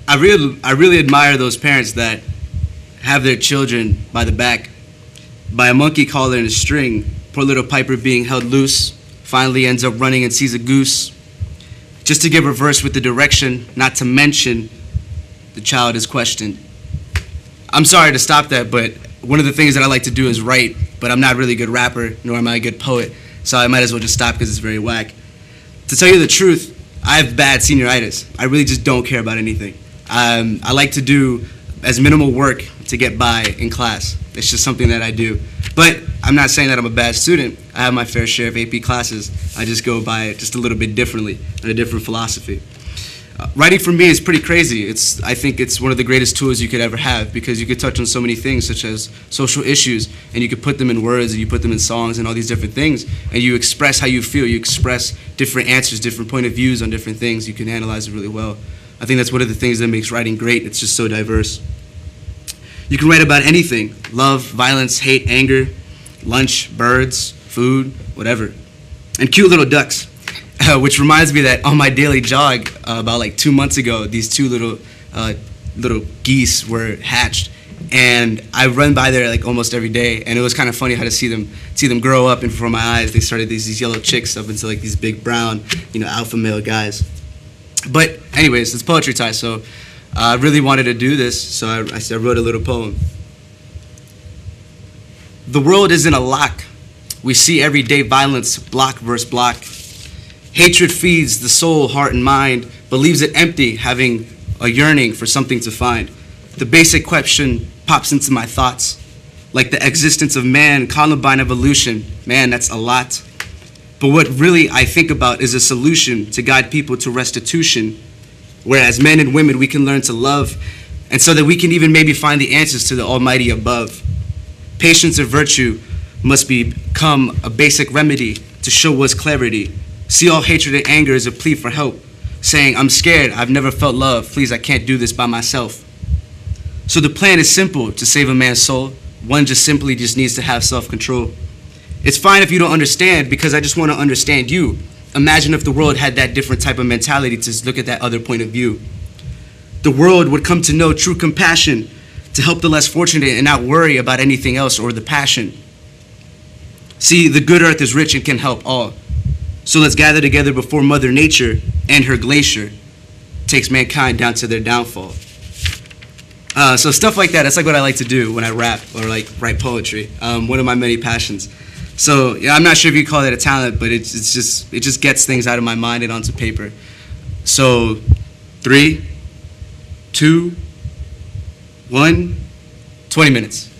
I really admire those parents that have their children by the back, by a monkey collar and a string. Poor little Piper being held loose, finally ends up running and sees a goose. Just to give reverse with the direction, not to mention the child is questioned. I'm sorry to stop that, but one of the things that I like to do is write, but I'm not really a good rapper, nor am I a good poet, so I might as well just stop because it's very whack. To tell you the truth, I have bad senioritis. I really just don't care about anything. I like to do as minimal work to get by in class. It's just something that I do. But I'm not saying that I'm a bad student. I have my fair share of AP classes. I just go by it just a little bit differently, and a different philosophy. Writing for me is pretty crazy. I think it's one of the greatest tools you could ever have, because you could touch on so many things, such as social issues, and you could put them in words, and you put them in songs and all these different things, and you express how you feel. You express different answers, different point of views on different things. You can analyze it really well. I think that's one of the things that makes writing great. It's just so diverse. You can write about anything: love, violence, hate, anger, lunch, birds, food, whatever. And cute little ducks. Which reminds me that on my daily jog about like 2 months ago, these two little geese were hatched, and I run by there like almost every day, and it was kind of funny how to see them grow up in front of my eyes. They started these yellow chicks up into like these big brown, alpha male guys. But anyways, it's poetry time, so I really wanted to do this, so I wrote a little poem. The world isn't a lock. We see everyday violence, block versus block. Hatred feeds the soul, heart, and mind, but leaves it empty, having a yearning for something to find. The basic question pops into my thoughts, like the existence of man, Columbine evolution. Man, that's a lot. But what really I think about is a solution to guide people to restitution, whereas men and women, we can learn to love, and so that we can even maybe find the answers to the almighty above. Patience or virtue must become a basic remedy to show what's clarity. See all hatred and anger as a plea for help, saying, I'm scared, I've never felt love, please, I can't do this by myself. So the plan is simple to save a man's soul. One just simply needs to have self-control. It's fine if you don't understand, because I just want to understand you. Imagine if the world had that different type of mentality to look at that other point of view. The world would come to know true compassion, to help the less fortunate and not worry about anything else or the passion. See, the good earth is rich and can help all. So let's gather together before Mother Nature and her glacier takes mankind down to their downfall. So stuff like that, that's like what I like to do when I rap or like write poetry. One of my many passions. So yeah, I'm not sure if you call that a talent, but it just gets things out of my mind and onto paper. So 3, 2, 1, 20 minutes.